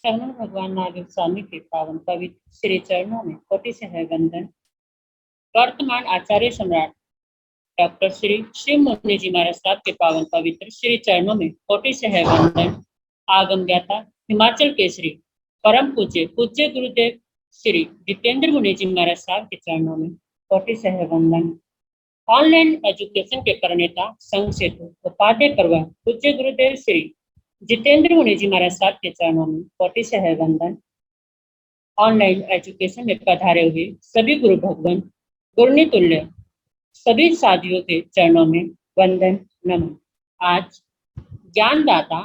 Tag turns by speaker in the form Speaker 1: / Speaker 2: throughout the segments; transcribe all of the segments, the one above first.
Speaker 1: शरणन भगवान महावीर स्वामी के पावन पवित्र श्री चरणों में कोटि से है वंदन। वर्तमान आचार्य सम्राट डॉक्टर श्री शिव मुनि जी महाराज साहब के पावन पवित्र श्री चरणों में कोटि से है वंदन। आगम ज्ञाता हिमाचल केसरी परम पूज्य पूज्य गुरुदेव श्री जितेंद्र मुनि जी महाराज साहब के चरणों में कोटि से है वंदन। ऑनलाइन एजुकेशन के प्रणेता संघ सेतु उपाध्याय पर्व पूज्य गुरुदेव श्री जितेंद्र मुनि जी महाराज साहब के चरणों में कोटि से है वंदन। ऑनलाइन एजुकेशन में पधारे हुए सभी गुरु भगवान गुरुनी तुल्य सभी साधियों के चरणों में वंदन नमन। आज ज्ञानदाता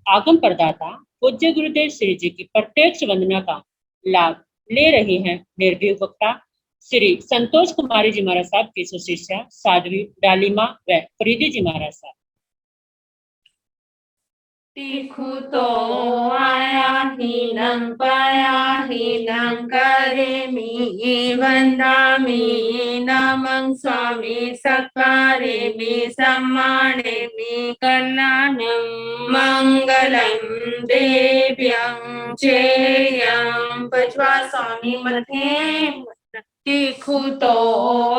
Speaker 1: आगम प्रदाता पूज्य गुरुदेव श्री जी की प्रत्यक्ष वंदना का लाभ ले रही हैं निर्भीक वक्ता श्री संतोष कुमारी जी महाराज साहब की सुशिष्या साध्वी डालीमा व फरीदी जी महाराज साहब।
Speaker 2: तीखु तो आया हीनं पाया हीनं करेमि वन्दामि नमं स्वामी सकारेमि सम्मानेमि कल्याणं मङ्गलं देव्यं चेयं पज्वा स्वामी मध्ये तीखु तो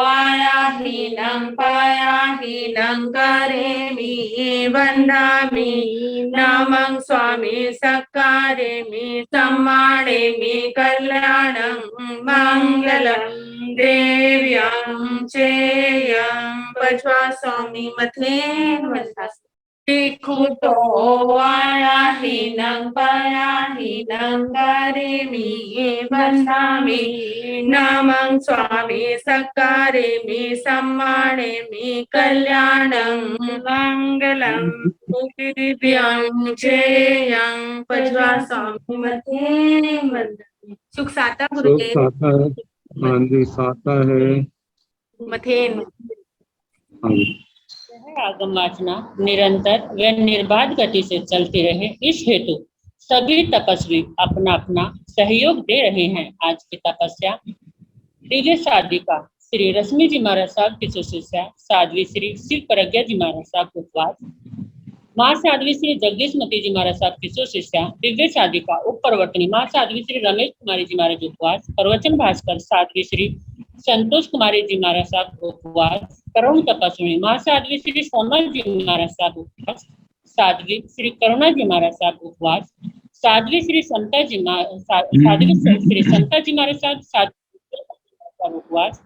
Speaker 2: आया हीनं पाया हीनं करेमि वन्दामि नमं स्वामी सकारेमि सम्मानेमि कल्याणं मङ्गलं देव्यं चेयं पज्वा स्वामी मध्ये तीखु तो आया हीनं पाया हीनं करेमि वन्दामि नमं स्वामी सकारेमि सम्मानेमि कल्याणं मङ्गलं दिव्यं चेयं पज्वा स्वामी मध्ये सुख साता गुरुदेव
Speaker 3: हाँ जी साता है
Speaker 2: मथेन
Speaker 1: आगम वाचना निरंतर व निर्बाध गति से चलती रहे इस हेतु सभी तपस्वी अपना अपना सहयोग दे रहे हैं। आज की तपस्या दिव्य साधिका श्री रश्मि जी महाराज साहब की सुशिष्या साध्वी श्री शिव प्रज्ञा जी महाराज साहब उपवास। माँ साध्वी श्री जगदीश मती जी महाराज साहब की सुशिष्या दिव्य साधिका उप प्रवर्तनी माँ साध्वी श्री रमेश कुमारी जी महाराज उपवास। प्रवचन भास्कर साध्वी श्री संतोष कुमारी जी महाराज साहब उपवास। करुण तपस्वी माँ साध्वी श्री सोमा जी महाराज साहब उपवास। साध्वी श्री करुणा जी महाराज साहब उपवास। साध्वी श्री समता जी साध्वी श्री समता जी महाराज साहब उपवास।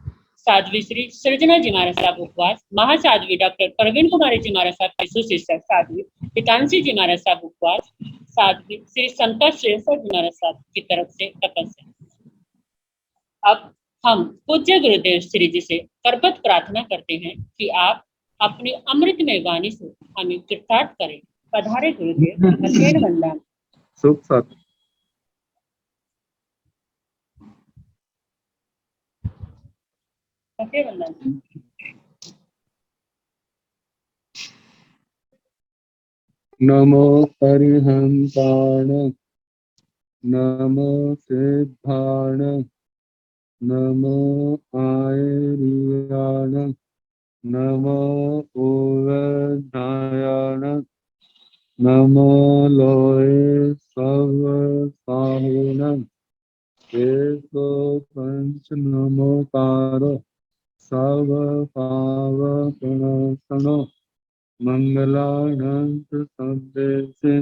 Speaker 1: साध्वी श्री सृजना जी महाराज साहब उपवास। महासाध्वी डॉक्टर प्रवीण कुमारी जी महाराज साहब की सुशिष्या साध्वी पितांशी जी महाराज साहब उपवास। साध्वी श्री समता श्रेष्ठ जी महाराज साहब की तरफ से तपस्या। अब हम पूज्य गुरुदेव श्री जी से करबद्ध प्रार्थना करते हैं कि आप अपनी अमृतमय वाणी से हमें कृतार्थ करें। पधारे गुरुदेव मथेन वंदन।
Speaker 3: सुख सात
Speaker 1: वंदन।
Speaker 3: नमो परिहंसाण नमो सिद्धाण नमो आयर्याण नमो ओवधायाण नमो लोये सर्वसाहुणं एको पंच नमोकार सर्वपावपणसनो मंगलानंत संदेशे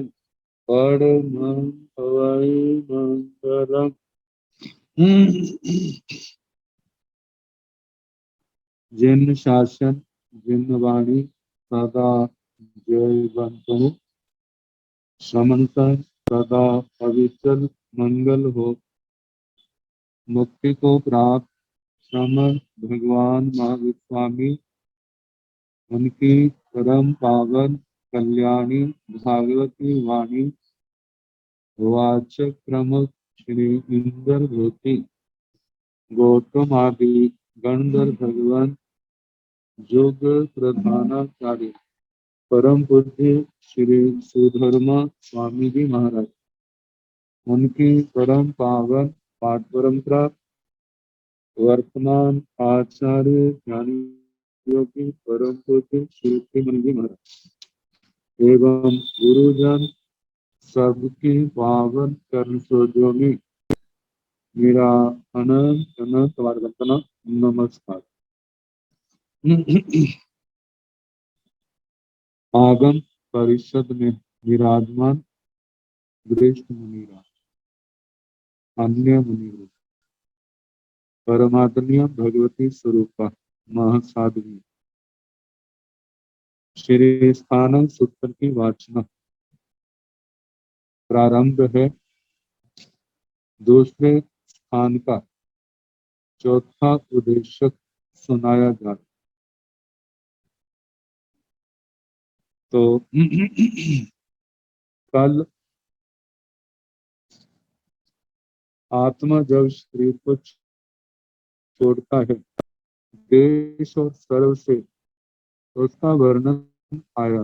Speaker 3: परमं भवै मंगलम्। जिन शासन जिन वाणी सदा जयवंतो समन्त सदा पवित्र मंगल हो। मुक्ति को प्राप्त समर्थ भगवान महावीर स्वामी उनकी परम पावन कल्याणी भागवती वाणी वाचक प्रमुख श्री इंद्र ज्योति गौतम आदि गणधर भगवान योग प्रधानाचार्य परम पूज्य श्री सुधर्मा स्वामी जी महाराज उनकी परम पावन पाठ परंपरा वर्तमान आचार्य ज्ञानी योगी परम पूज्य श्री मुनि जी महाराज एवं गुरुजन सबकी पावन कर्ण सोजोमी मेरा अनंत अनंत वंदना नमस्कार। आगम परिषद में विराजमान श्रेष्ठ मुनिरा, अन्य मुनिवर, परमात्मीय भगवती स्वरूपा महासाध्वी श्री स्थानम सूत्र की वाचना प्रारंभ है। दूसरे स्थान का चौथा उद्देश्य सुनाया जा रहा। तो कल आत्मा जब शरीर को छोड़ता है देश और सर्व से, तो उसका वर्णन आया।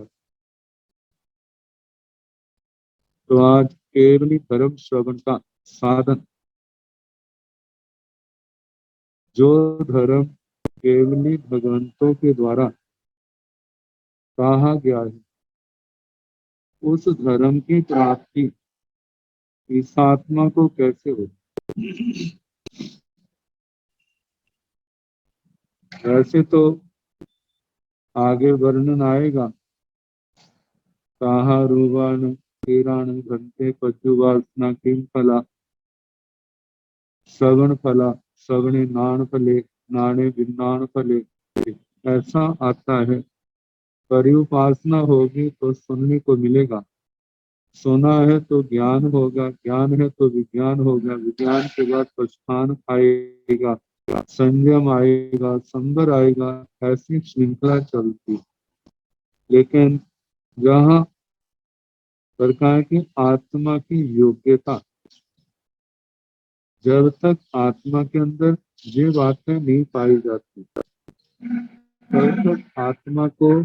Speaker 3: तो आज केवली धर्म श्रवण का साधन, जो धर्म केवली भगवंतों के द्वारा कहा गया है, उस धर्म की प्राप्ति इस आत्मा को कैसे हो। वैसे तो आगे वर्णन आएगा, कहा रूवाण कीराण घंटे पशुवासना किम फला श्रवण फला श्रवणे नाण फले नाणे विनाण फले, ऐसा आता है। पर उपासना होगी तो सुनने को मिलेगा, सुना है तो ज्ञान होगा, ज्ञान है तो विज्ञान होगा, विज्ञान के बाद प्रस्थान आएगा, संयम आएगा, संबर आएगा, ऐसी श्रृंखला चलती। लेकिन जहाँ प्रकार की आत्मा की योग्यता, जब तक आत्मा के अंदर ये बातें नहीं पाई जाती, तब तक आत्मा को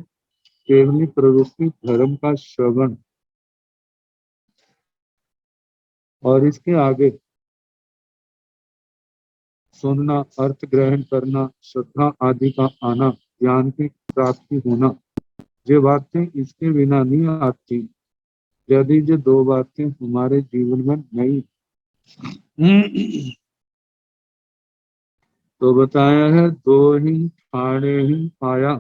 Speaker 3: केवली प्रवृत्ति धर्म का श्रवण और इसके आगे सुनना, अर्थ ग्रहण करना, श्रद्धा आदि का आना, ज्ञान की प्राप्ति होना, ये बातें इसके बिना नहीं आती। यदि ये दो बातें हमारे जीवन में नहीं तो बताया है, दो ही ठाणे ही पाया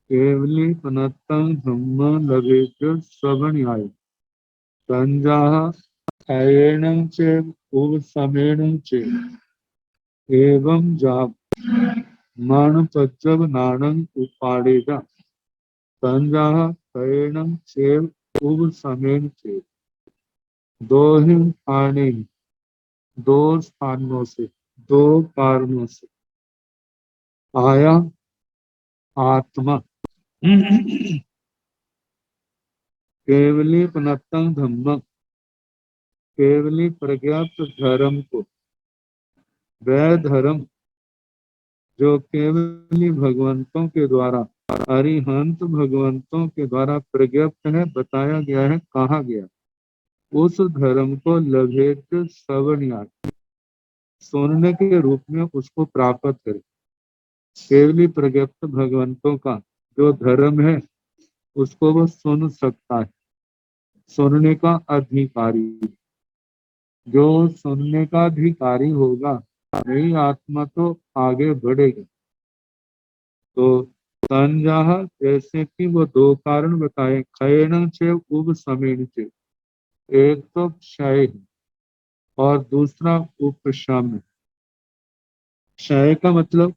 Speaker 3: केवली पनत्तं धम्म लगे श्रवण आय संजा अयेणं चेव उपसमेणं चेव एवं जाप मान पज्जव नाणं उपाड़ेगा संजा अयेणं चेव उपसमेण चेव। दो ही ठाणे, दो स्थानों से, दो कारणों से आया आत्मा केवली पनत्तं धम्म, केवली प्रज्ञात धर्म को, वह धर्म जो केवली भगवंतों के द्वारा, अरिहंत भगवंतों के द्वारा प्रज्ञप्त है, बताया गया है, कहा गया, उस धर्म को लभेत श्रवण, सुनने के रूप में उसको प्राप्त करे। केवली प्रज्ञप्त भगवंतों का जो धर्म है उसको वो सुन सकता है, सुनने का अधिकारी। जो सुनने का अधिकारी होगा वही आत्मा तो आगे बढ़ेगी। तो संजाह, जैसे कि वो दो कारण बताए, क्षयण से उब समेण से, एक तो क्षय और दूसरा उपशम। क्षय का मतलब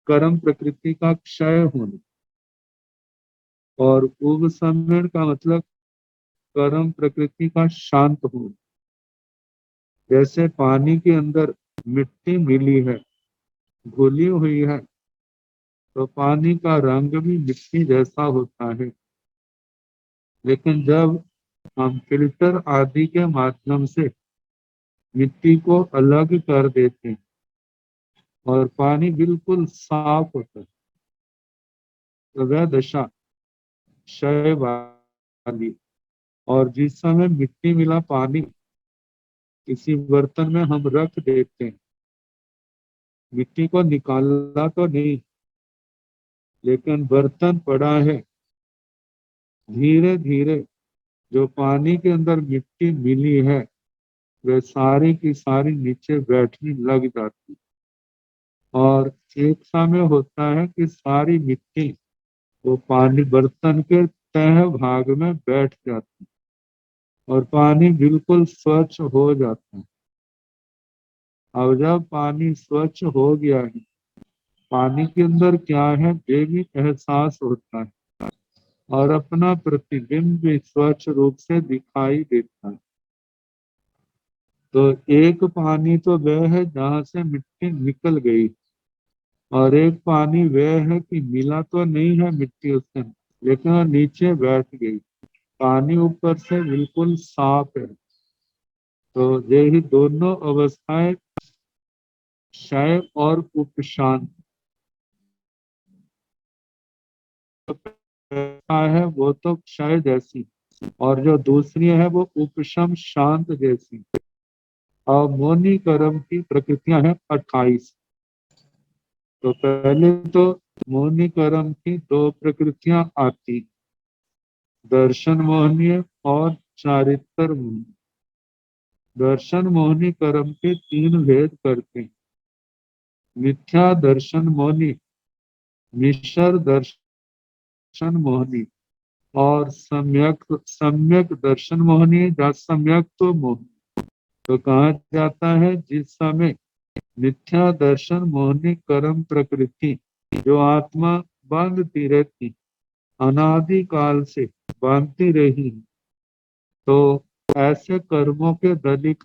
Speaker 3: कर्म प्रकृति का क्षय होना, और उपसमेण का मतलब कर्म प्रकृति का शांत होना। जैसे पानी के अंदर मिट्टी मिली है, घुली हुई है, तो पानी का रंग भी मिट्टी जैसा होता है। लेकिन जब हम फिल्टर आदि के माध्यम से मिट्टी को अलग कर देते हैं और पानी बिल्कुल साफ होता है, तो वह दशा क्षय वाली। और जिस समय मिट्टी मिला पानी किसी बर्तन में हम रख देते हैं, मिट्टी को निकाला तो नहीं, लेकिन बर्तन पड़ा है, धीरे धीरे जो पानी के अंदर मिट्टी मिली है वे सारी की सारी नीचे बैठने लग जाती, और एक समय होता है कि सारी मिट्टी वो पानी बर्तन के तह भाग में बैठ जाती और पानी बिल्कुल स्वच्छ हो जाता है। अब जब पानी स्वच्छ हो गया है, पानी के अंदर क्या है ये भी एहसास होता है और अपना प्रतिबिंब भी स्वच्छ रूप से दिखाई देता है। तो एक पानी तो वह है जहां से मिट्टी निकल गई, और एक पानी वह है कि मिला तो नहीं है मिट्टी उसके अंदर, लेकिन वो नीचे बैठ गई। पानी ऊपर से बिल्कुल साफ है। तो ये ही दोनों अवस्थाएं, क्षय और उपशांत है, वो तो क्षय जैसी, और जो दूसरी है वो उपशम शांत जैसी। और मौनी कर्म की प्रकृतियां हैं 28। तो पहले तो मौनी कर्म की 2 प्रकृतियां आती, दर्शन मोहनीय और चारित्र मोहनी। दर्शन मोहनी कर्म के 3 भेद करते हैं, मिथ्या दर्शन मोहनी, मिश्र दर्शन मोहनी और सम्यक सम्यक दर्शन मोहनी या सम्यक तो मोहनी। तो कहा जाता है जिस समय मिथ्या दर्शन मोहनी कर्म प्रकृति जो आत्मा बांधती रहती, अनादि काल से बांधती रही, तो ऐसे कर्मों के दलिक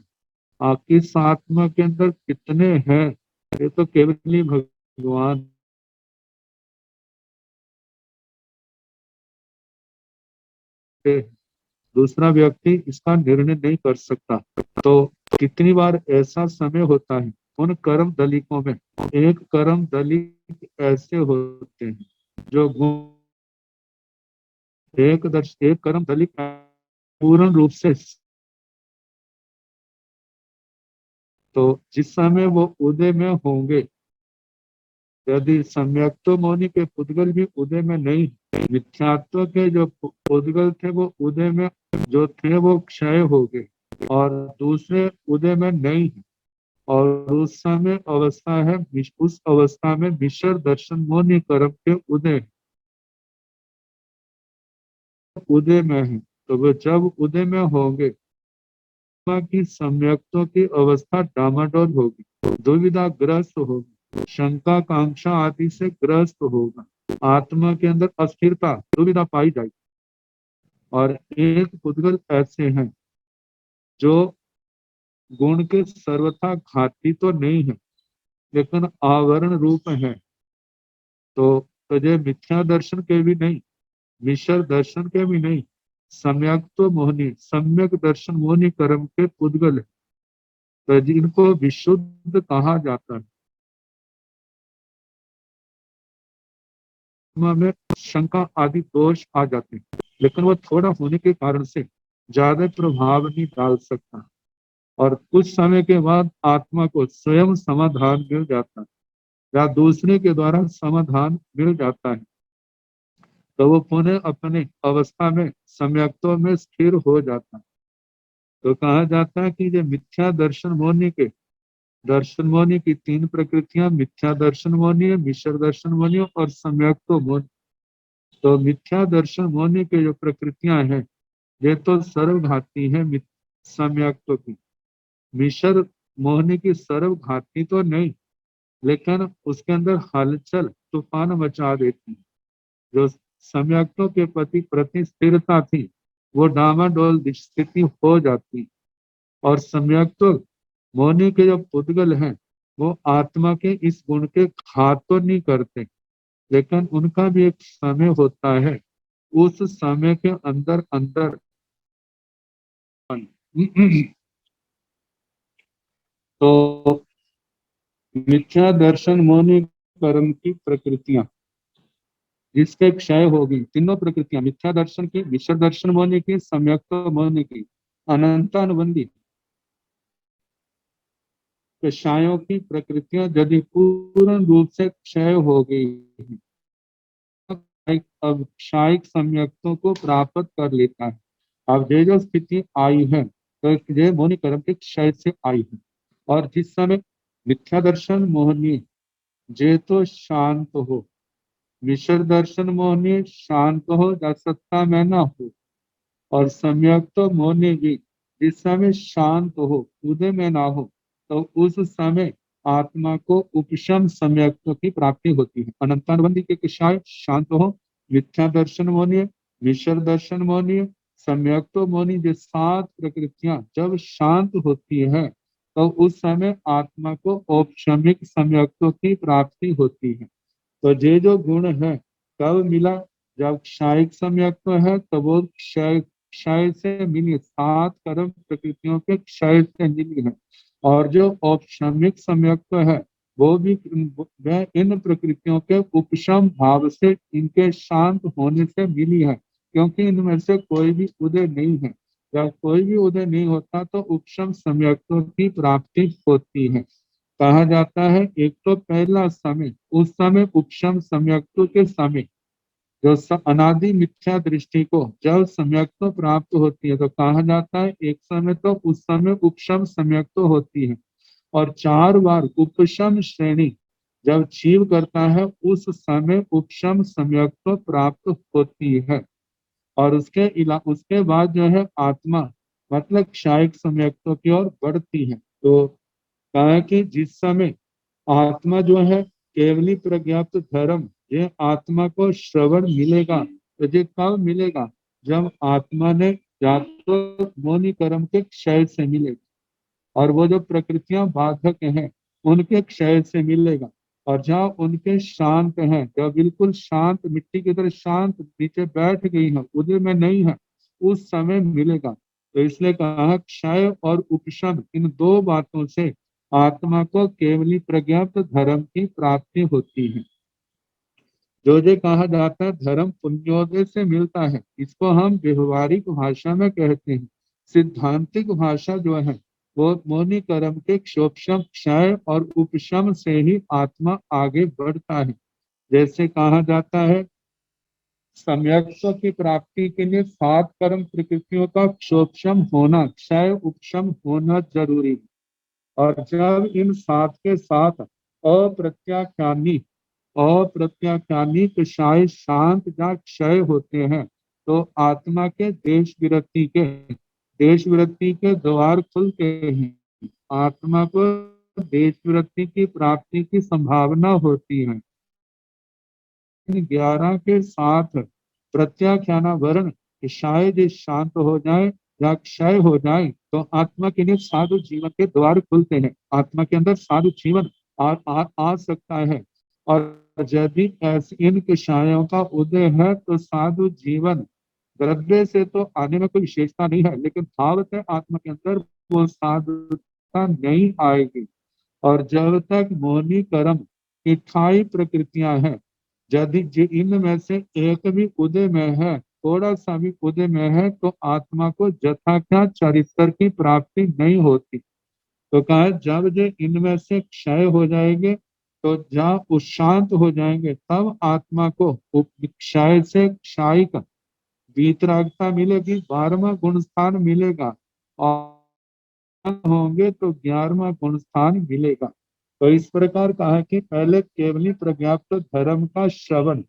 Speaker 3: किस आत्मा के अंदर कितने हैं ये तो केवल ही भगवान। दूसरा व्यक्ति इसका निर्णय नहीं कर सकता। तो कितनी बार ऐसा समय होता है उन कर्म दलिकों में, एक कर्म दलिक ऐसे होते हैं जो एक कर्म दलिक पूर्ण रूप से, तो जिस समय वो उदय में होंगे, यदि सम्यक्तो मौनी के पुद्गल भी उदय में नहीं, मिथ्यात्व के जो पुद्गल थे वो उदय में जो थे वो क्षय हो गए और दूसरे उदय में नहीं है, और उस समय अवस्था है, उस अवस्था में मिश्र दर्शन मौनी कर्म के उदय में है। तो वो जब उदय में होंगे की सम्यक्तों की अवस्था डामाडोल होगी, दुविधा ग्रस्त होगी, शंका कांक्षा आदि से ग्रस्त होगा, आत्मा के अंदर अस्थिरता दुविधा पाई जाएगी। और एक पुद्गल ऐसे हैं जो गुण के सर्वथा घाती तो नहीं है लेकिन आवरण रूप है। तो तुझे मिथ्या दर्शन के भी नहीं, मिश्र दर्शन के भी नहीं, सम्यक तो मोहनी, सम्यक दर्शन मोहनी कर्म के पुद्गल है, तो जिनको विशुद्ध कहा जाता है। में शंका आदि दोष आ जाते हैं, लेकिन वो थोड़ा होने के कारण से ज्यादा प्रभाव नहीं डाल सकता, और कुछ समय के बाद आत्मा को स्वयं समाधान मिल जाता है या दूसरे के द्वारा समाधान मिल जाता है, तो वो पुनः अपने अवस्था में सम्यक्तों में स्थिर हो जाता है। तो कहा जाता है कि ये मिथ्या दर्शन होने के, दर्शन मोहनी की 3 प्रकृतियां, मिथ्या दर्शन मोहनी है, मिश्र दर्शन मोहनी और सम्यक्तो मोहनी। तो मिथ्या दर्शन मोहनी के जो प्रकृतियां हैं ये तो सर्वघाती है सम्यक्तो की, मिश्र मोहनी की सर्वघाती तो नहीं, लेकिन उसके अंदर हलचल तूफान मचा देती है। जो सम्यक्तों के प्रति प्रति स्थिरता थी वो डामाडोल स्थिति हो जाती, और सम्यक्तो मोहनी के जो पुद्गल हैं वो आत्मा के इस गुण के घात तो नहीं करते, लेकिन उनका भी एक समय होता है, उस समय के अंदर अंदर तो मिथ्या दर्शन मोहनी कर्म की प्रकृतियां जिसके क्षय होगी, तीनों प्रकृतियां मिथ्या दर्शन की, मिश्र दर्शन मोहनी की, सम्यक्त मोहनी की, अनंत अनुबंधी क्षयों की प्रकृतियां यदि पूर्ण रूप से क्षय हो गई, अब क्षायिक सम्यक्तों को प्राप्त कर लेता है। अब ये जो स्थिति आई है तो ये मोहनी कर्म के क्षय से आई है। और जिस समय मिथ्या दर्शन मोहनी जे तो शांत हो, मिश्र दर्शन मोहनी शांत हो जा सत्ता में ना हो, और सम्यक तो मोहनी भी जिस समय शांत हो, उदय में ना हो, तो उस समय आत्मा को उपशम सम्यक्त्व की प्राप्ति होती है। अनंतानुबंधी के कषाय शांत हो, मिथ्या दर्शन मोहनीय, मिश्र दर्शन मोहनीय, सम्यक्त्व मोहनी, जो 7 प्रकृतियां जब शांत होती है तो उस समय आत्मा को औपशमिक सम्यक्त्व की प्राप्ति होती है। तो ये जो गुण है कब मिला? जब क्षायिक सम्यक्त्व है तो वो क्षय क्षय से मिली, 7 कर्म प्रकृतियों के क्षय से मिली है। और जो औपशमिक सम्यक्त्व है वो भी वह इन प्रकृतियों के उपशम भाव से, इनके शांत होने से मिली है, क्योंकि इनमें से कोई भी उदय नहीं है। जब कोई भी उदय नहीं होता तो उपशम सम्यक्त्व की प्राप्ति होती है। कहा जाता है एक तो पहला समय, उस समय उपशम सम्यक्त्व के समय जो अनादि मिथ्या दृष्टि को जब सम्यक्त्व प्राप्त होती है तो कहा जाता है एक समय, तो उस समय उपशम सम्यक्त्व होती है। और 4 बार उपशम श्रेणी जब जीव करता है उस समय उपशम सम्यक्त्व प्राप्त होती है। और उसके बाद जो है आत्मा मतलब क्षायिक सम्यक्त्व की ओर बढ़ती है। तो कहा कि जिस समय आत्मा जो है केवली प्रज्ञाप्त धर्म, ये आत्मा को श्रवण मिलेगा तो ये कब मिलेगा? जब आत्मा ने या तो मोनि कर्म के क्षय से मिलेगा, और वो जो प्रकृतियां बाधक हैं उनके क्षय से मिलेगा। और जहाँ उनके शांत हैं, जब बिल्कुल शांत मिट्टी की तरह शांत नीचे बैठ गई है, उदय में नहीं है, उस समय मिलेगा। तो इसलिए कहा क्षय और उपशम, इन 2 बातों से आत्मा को केवली प्रज्ञाप्त धर्म की प्राप्ति होती है। जो कहा जाता है धर्म पुण्योदय से मिलता है, इसको हम व्यवहारिक भाषा में कहते हैं। सिद्धांतिक भाषा जो है वो मोनि कर्म के क्षोपशम क्षय और उपशम से ही आत्मा आगे बढ़ता है। जैसे कहा जाता है सम्यक्त्व की प्राप्ति के लिए 7 कर्म प्रकृतियों का क्षोपशम होना, क्षय उपशम होना जरूरी है। और जब इन 7 के साथ अप्रत्याख्यानी अप्रत्याख्यानी कषाय शांत जा क्षय होते हैं तो आत्मा के देश विरक्ति के द्वार खुलते हैं। आत्मा को देश विरक्ति की प्राप्ति की संभावना होती है। 11 के साथ प्रत्याख्याना वर्ण शायद शांत हो जाए या क्षय हो जाए तो आत्मा के लिए साधु जीवन के द्वार खुलते हैं। आत्मा के अंदर साधु जीवन आ सकता है। और यदि ऐसे इन कषायों का उदय है तो साधु जीवन द्रव्य से तो आने में कोई विशेषता नहीं है, लेकिन भाव से आत्मा के अंदर वो साधुता नहीं आएगी। और जब तक मोहनी कर्म 28 प्रकृतियां हैं, यदि इनमें से एक भी उदय में है, थोड़ा सा भी उदय में है, तो आत्मा को यथाख्यात चरित्र की प्राप्ति नहीं होती। तो कहा जब जो इनमें से क्षय हो जाएंगे तो जब उशांत हो जाएंगे तब आत्मा को क्षय से क्षायिक वीतरागता मिलेगी, 12वां गुण स्थान मिलेगा। और होंगे तो 11वां गुण स्थान मिलेगा। तो इस प्रकार कहा कि पहले केवली प्रज्ञाप्त धर्म का श्रवण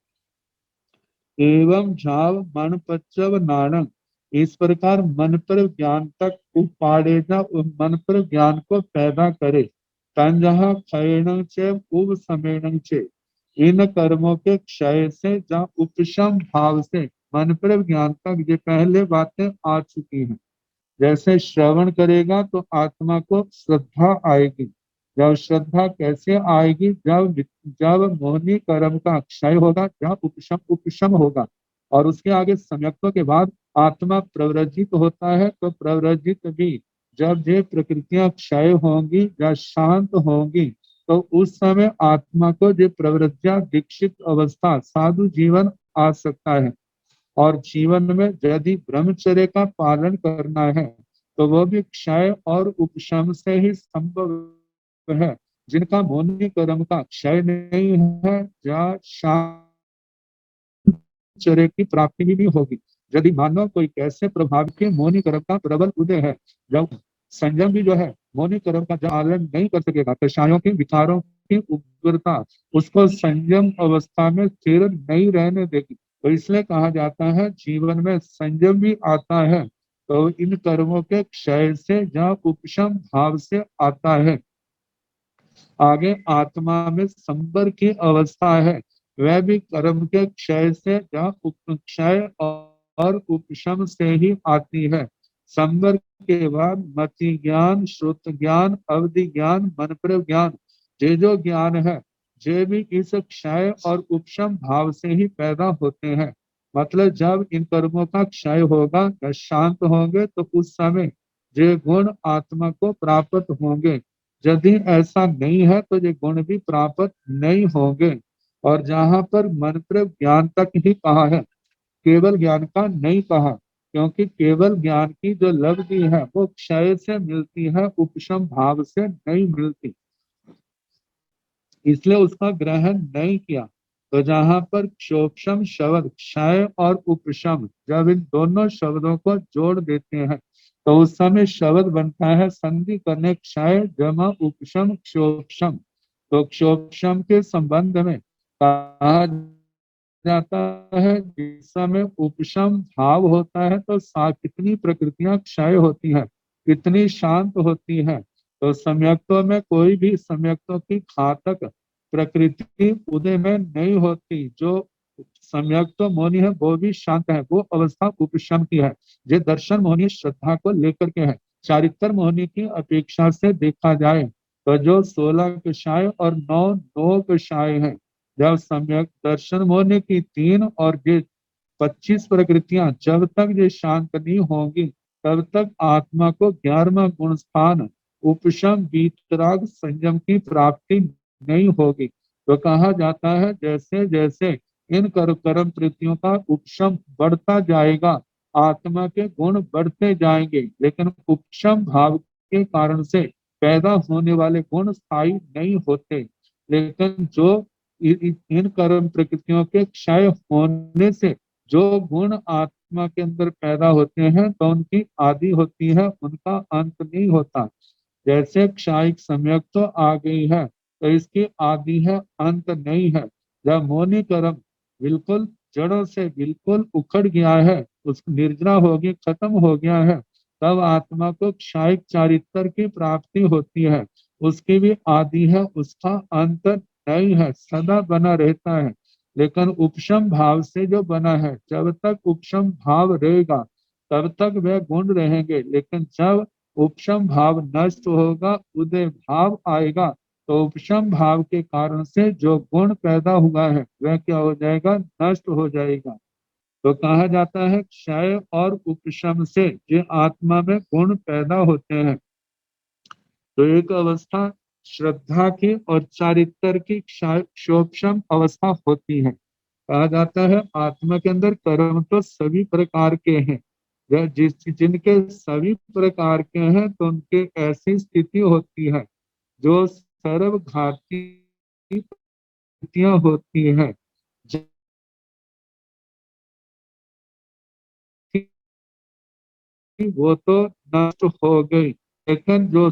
Speaker 3: एवं झाव मन पच्चव नाणं, इस प्रकार मन पर ज्ञान तक उपाड़ेना, मन पर ज्ञान को पैदा करे। तंजहा क्षयण चे उप समेण चे, इन कर्मों के क्षय से जहाँ उपशम भाव से मन पर ज्ञान तक, ये पहले बातें आ चुकी हैं। जैसे श्रवण करेगा तो आत्मा को श्रद्धा आएगी। जब श्रद्धा कैसे आएगी? जब मोहनी कर्म का क्षय होगा, जब उपशम होगा, और उसके आगे सम्यक्त्व के बाद आत्मा प्रव्रजित होता है। तो प्रव्रजित भी जब ये प्रकृतियां क्षय होंगी या शांत होंगी तो उस समय आत्मा को जो प्रव्रज्ञा दीक्षित अवस्था साधु जीवन आ सकता है। और जीवन में यदि ब्रह्मचर्य का पालन करना है तो वह भी क्षय और उपशम से ही संभव है। जिनका मोहनी कर्म का क्षय नहीं है या चर्य की प्राप्ति भी नहीं होगी। यदि मानो कोई कैसे प्रभाव के मोहिनी कर्म का प्रबल उदय है, जब संयम भी जो है मोहिनी कर्म का जब आलम नहीं कर सकेगा, कषायों के विकारों की उग्रता उसको संयम अवस्था में स्थिर नहीं रहने देगी। तो इसलिए कहा जाता है जीवन में संयम भी आता है तो इन कर्मों के क्षय से जहाँ उपशम भाव से आता है। आगे आत्मा में संबर की अवस्था है, वह भी कर्म के क्षय से जहाँ क्षय और उपशम से ही आती है। संबर के बाद मति ज्ञान, श्रुत ज्ञान, अवधि ज्ञान, मनप्रव ज्ञान, ये जो ज्ञान है ये भी इस क्षय और उपशम भाव से ही पैदा होते हैं। मतलब जब इन कर्मों का क्षय होगा या शांत होंगे तो उस समय ये गुण आत्मा को प्राप्त होंगे। यदि ऐसा नहीं है तो ये गुण भी प्राप्त नहीं होंगे। और जहां पर मंत्र ज्ञान तक ही कहा है, केवल ज्ञान का नहीं कहा, क्योंकि केवल ज्ञान की जो लब्धि है वो क्षय से मिलती है, उपशम भाव से नहीं मिलती, इसलिए उसका ग्रहण नहीं किया। तो जहां पर क्षोक्षम शब्द क्षय और उपशम जब इन दोनों शब्दों को जोड़ देते हैं तो उस समय शब्द बनता है संधि करने क्षय जमा उपशम क्षोक्षम। तो क्षोक्षम के संबंध में कहा जाता है जिस समय उपशम भाव होता है तो कितनी प्रकृतियां क्षय होती है, कितनी शांत होती है। तो सम्यक्तों में कोई भी सम्यक्तों की घातक प्रकृति उदय में नहीं होती। जो सम्यक्त मौनी है वो भी शांत है, वो अवस्था उपशम की है। ये दर्शन मोहनी श्रद्धा को लेकर के है। चारित्र मोहनी की अपेक्षा से देखा जाए तो जो 16 कषाय और 9 कषाय है, जब सम्यक दर्शन मोहनी की 3 और ये 25 प्रकृतियां जब तक ये शांत नहीं होंगी तब तक आत्मा को 11वां गुण स्थान उपशम वीतराग संयम की प्राप्ति नहीं होगी। तो कहा जाता है जैसे जैसे इन कर्म वृत्तियों का उपशम बढ़ता जाएगा आत्मा के गुण बढ़ते जाएंगे, लेकिन उपशम भाव के कारण से पैदा होने वाले गुण स्थायी नहीं होते। लेकिन जो इन कर्म प्रकृतियों के क्षय होने से जो गुण आत्मा के अंदर पैदा होते हैं तो उनकी आदि होती है, उनका अंत नहीं होता। जैसे क्षायिक सम्यक तो आ गई है तो इसकी आदि है, अंत नहीं है। जब मोनी कर्म बिल्कुल जड़ों से बिल्कुल उखड़ गया है, उस निर्जना होगी, खत्म हो गया है, तब आत्मा को क्षायिक चारित्र की प्राप्ति होती है। उसकी भी आदि है, उसका अंत नहीं है, सदा बना रहता है। लेकिन उपशम भाव से जो बना है, जब तक उपशम भाव रहेगा तब तक वह गुण रहेंगे, लेकिन जब उपशम भाव नष्ट होगा, उदय भाव आएगा, तो उपशम भाव के कारण से जो गुण पैदा हुआ है वह क्या हो जाएगा, नष्ट हो जाएगा। तो कहा जाता है क्षय और उपशम से ये आत्मा में गुण पैदा होते हैं। तो एक अवस्था श्रद्धा की और चारित्र की क्षोक्षम अवस्था होती है। कहा जाता है आत्मा के अंदर कर्म तो सभी प्रकार के हैं, जिनके सभी प्रकार के हैं तो उनके ऐसी स्थिति होती है जो सर्वघाती स्थितियां होती हैं। वो तो नष्ट हो गई, लेकिन जो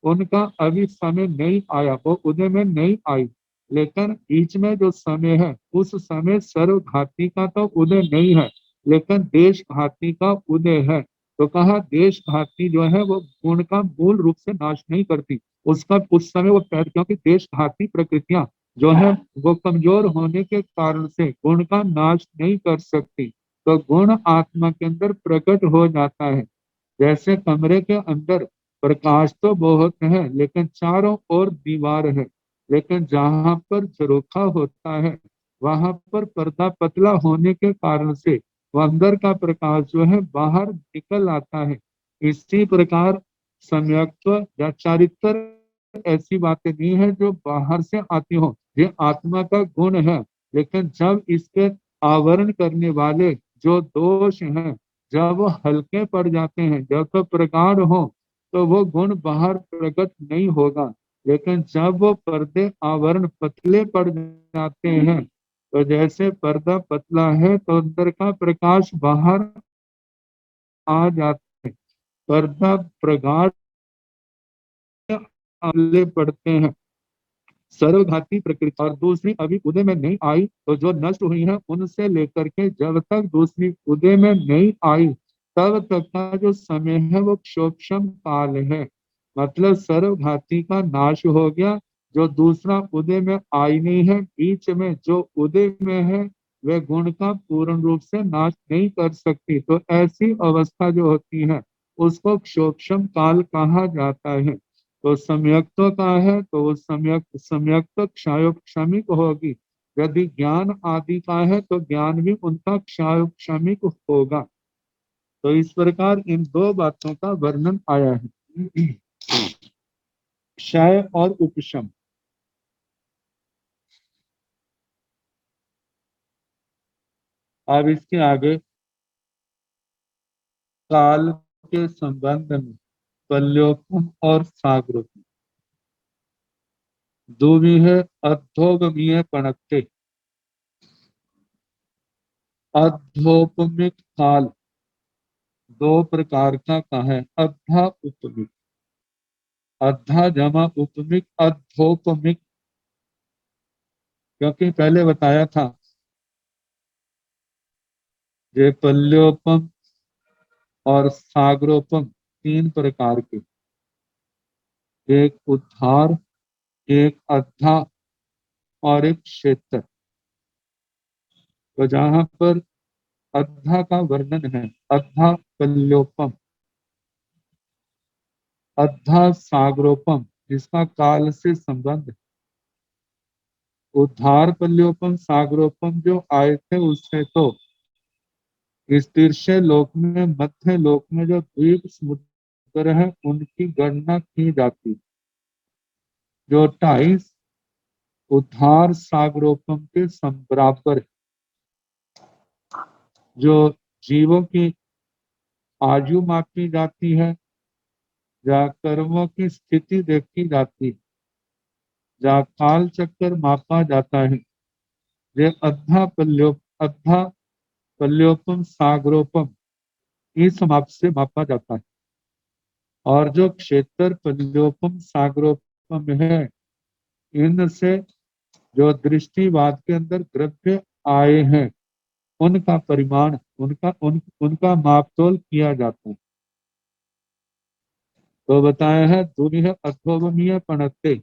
Speaker 3: उनका अभी समय नहीं आया, वो उदय में नहीं आई। लेकिन बीच में जो समय है उस समय सर्वघाती का तो उदय नहीं है, लेकिन देश घाती का उदय है। तो कहा देश घाती जो है वो गुण का मूल रूप से नाश नहीं करती, उसका उस समय वो क्योंकि देश घाती प्रकृतियां जो है वो कमजोर होने के कारण से गुण का नाश नहीं कर सकती। तो गुण आत्मा के अंदर प्रकट हो जाता है। जैसे कमरे के अंदर प्रकाश तो बहुत है लेकिन चारों ओर दीवार है, लेकिन जहां पर झरोखा होता है वहां पर पर्दा पतला होने के कारण से वह अंदर का प्रकाश जो है बाहर निकल आता है। इसी प्रकार सम्यक्त्व या चारित्र ऐसी बातें नहीं है जो बाहर से आती हो, ये आत्मा का गुण है। लेकिन जब इसके आवरण करने वाले जो दोष हैं जब वो हल्के पड़ जाते हैं, जब तो प्रगाढ़ हो तो वो गुण बाहर प्रकट नहीं होगा। लेकिन जब वो पर्दे आवरण पतले पड़ जाते हैं तो जैसे पर्दा पतला है तो अंदर का प्रकाश बाहर आ जाता है, पर्दा प्रगाढ़ आले पड़ते हैं। सर्वघाती प्रकृति और दूसरी अभी उदय में नहीं आई, तो जो नष्ट हुई है उनसे लेकर के जब तक दूसरी उदय में नहीं आई तब तक का जो समय है वो क्षोभम काल है। मतलब सर्वघाती का नाश हो गया, जो दूसरा उदय में आई नहीं है, बीच में जो उदय में है वह गुण का पूर्ण रूप से नाश नहीं कर सकती, तो ऐसी अवस्था जो होती है उसको क्षोभम काल कहा जाता है। तो सम्यक्त्व का है तो वो सम्यक्त क्षायोक्षमिक होगी। यदि ज्ञान आदि का है तो ज्ञान भी उनका क्षायोक्षमिक होगा। तो इस प्रकार इन दो बातों का वर्णन आया है, क्षय और उपशम। अब इसके आगे काल के संबंध में पल्योपम और साग्रोपम दो भी है। अधोगमीय पणक्ते, अधोपमिक काल दो प्रकार का है। अद्धा उपमिक, अद्धा जमा उपमिक, अधोपमिक। क्योंकि पहले बताया था ये पल्योपम और सागरोपम तीन प्रकार के, एक उद्धार, एक अद्धा और एक क्षेत्र। तो जहां पर अद्धा का वर्णन है, अद्धा पल्योपम, अद्धा सागरोपम, जिसका काल से संबंध है। उद्धार पल्योपम सागरोपम जो आए थे उससे तो इस तिरछे लोक में, मध्य लोक में जो द्वीप समुद्र है उनकी गणना की जाती, जो 28 उद्धार सागरोपम के बराबर। जो जीवों की आयु मापी जाती है, या कर्मों की स्थिति देखी जाती, या काल चक्कर मापा जाता है, ये अद्धा पल्योपम सागरोपम इस माप से मापा जाता है। और जो क्षेत्र पल्योपम सागरोपम है, इनसे जो दृष्टिवाद के अंदर द्रव्य आए हैं उनका परिमाण, उनका मापतोल किया जाता है। तो बताया है दुनिया अथोभमीय पणते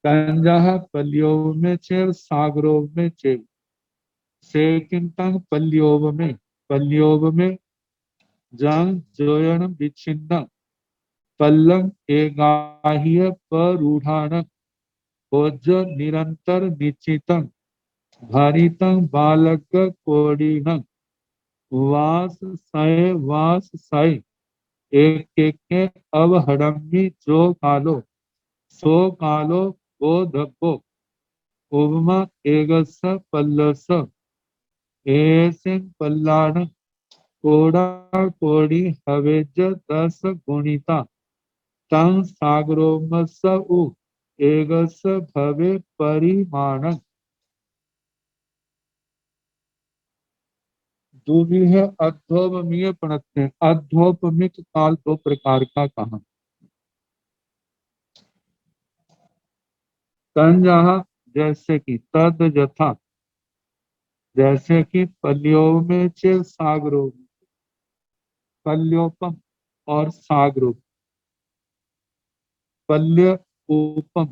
Speaker 3: कंजः पल्योव में चेव सागरोव में चेव सेकिंतंग पल्योव में जंग जोयन विच्छिन्न पल्लम एगाह्य परूढ़ान भोज निरंतर निश्चितं भारितं बालक कोडिनं वास सय एक एक अवहड़म्बी जो कालो सो कालो वो धब्बो उपमा एगस पल्लस एसिंग पल्लाण कोड़ा कोड़ी हवेज 10 गुणिता तंग सागरोमस उ एगस भवे परिमाण। दूसरी है अध्योपमीय पणत्य। अध्योपमिक काल दो प्रकार का कहा। तंजः जैसे कि, तद यथा जैसे कि, पल्यों में चे सागरो, पल्योपम और सागरो। पल्य उपम,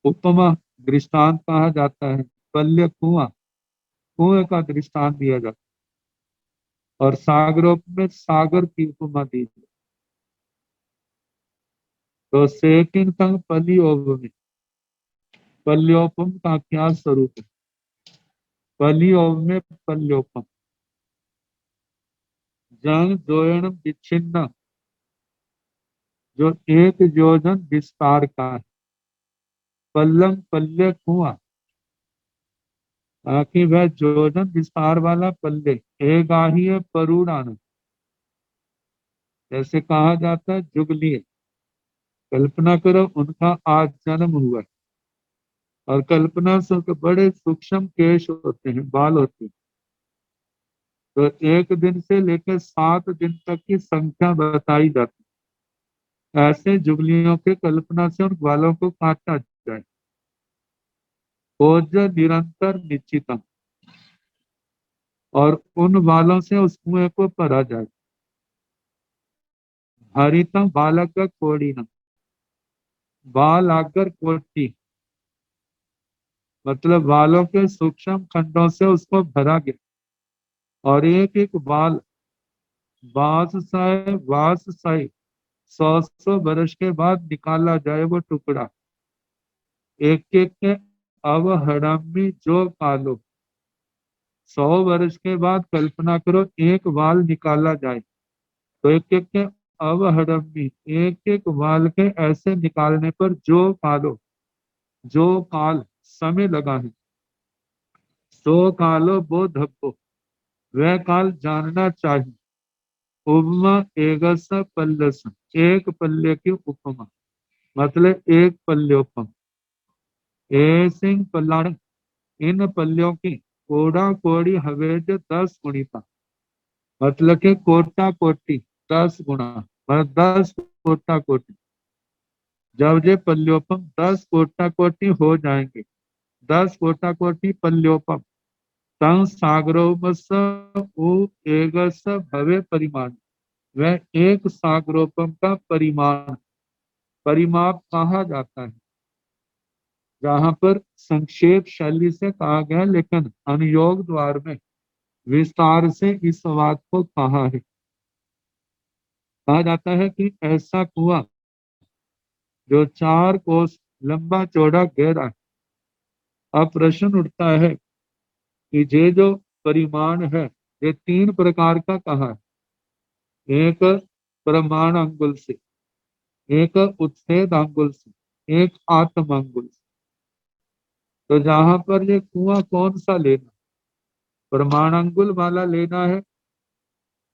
Speaker 3: उपमा दृष्टांत कहा जाता है। पल्य कुआं, कुएं का दृष्टांत दिया जाता है। और सागरोप में सागर की उपमा दी जाती। तो सेकिंग तंग पल्योपम, पल्योपम का क्या स्वरूप है? पल्यों में पल्योपम जंग दोयन विच्छिन्न, जो एक योजन विस्तार का है। पल्लम पल्ले कुआं, ताकि वह योजन विस्तार वाला पल्ले एगाही परूड़ान, जैसे कहा जाता है जुगलिए। कल्पना करो उनका आज जन्म हुआ, और कल्पना सुख बड़े सूक्ष्म केश होते हैं, बाल होते हैं। तो 1 दिन से लेकर 7 दिन तक की संख्या बताई जाती है। ऐसे जुगलियों के कल्पना से उन बालों को काटा जाए। ओज निरंतर निश्चितम, और उन बालों से उस कुएं को भरा जाए। हरितम बालक का कोड़ीनम, बाल आकर कोटि, मतलब बालों के सूक्ष्म खंडों से उसको भरा गया। और एक एक बाल बास साई 100 वर्ष के बाद निकाला जाए वो टुकड़ा। एक एक के अवहड़म्बी जो कालो, 100 वर्ष के बाद कल्पना करो एक बाल निकाला जाए। तो एक एक के अवहड़म्बी, एक एक बाल के ऐसे निकालने पर जो कालो, जो काल समय लगा है, सो कालो वो धब्बो, वह काल जानना चाहिए। उपमा एकस पल्लस, एक पल्ले की उपमा, मतलब एक पल्योपम। ए सिंह पल्लाण, इन पल्लियों की कोड़ा कोड़ी हवेज 10 गुणिता, मतलब कि कोटा कोटि 10 गुणा, मतलब 10 कोटा कोटि। जब ये पल्योपम 10 कोटा कोटि हो जाएंगे, 10 कोटा कोटि पल्योपम, तं सागरोपस उ एकस भवे परिमाण, वह एक सागरोपम का परिमाण, परिमाप कहा जाता है। जहां पर संक्षेप शैली से कहा गया, लेकिन अनुयोग द्वार में विस्तार से इस बात को कहा है। कहा जाता है कि ऐसा कुआं जो 4 कोस लंबा चौड़ा गहरा है। अब प्रश्न उठता है कि ये जो परिमाण है, ये 3 प्रकार का कहा है। एक प्रमाण अंगुल से, एक उच्छेद अंगुल से, एक आत्म अंगुल से। तो जहां पर ये कुआं कौन सा लेना, प्रमाण अंगुल वाला लेना है,